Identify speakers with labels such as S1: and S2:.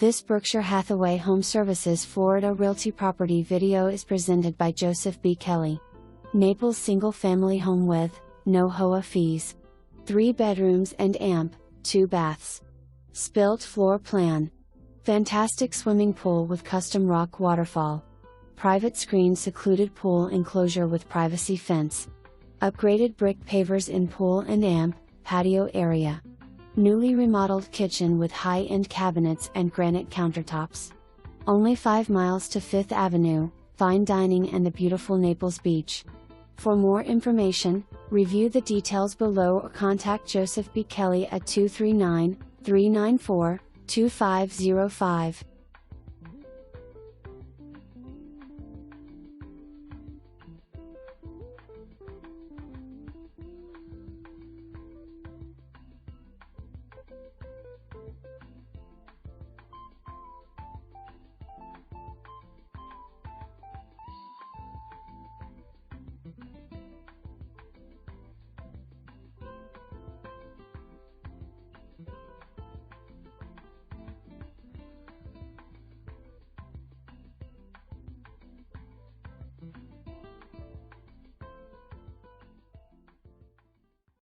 S1: This Berkshire Hathaway HomeServices Florida Realty property video is presented by Joseph B. Kelly. Naples single-family home with no HOA fees. 3 bedrooms and amp, 2 baths. Spilt floor plan. Fantastic swimming pool with custom rock waterfall. Private screen secluded pool enclosure with privacy fence. Upgraded brick pavers in pool and amp, patio area. Newly remodeled kitchen with high-end cabinets and granite countertops. Only 5 miles to 5th Avenue, fine dining and the beautiful Naples beach. For more information, review the details below or contact Joseph B. Kelly at 239-394-2505.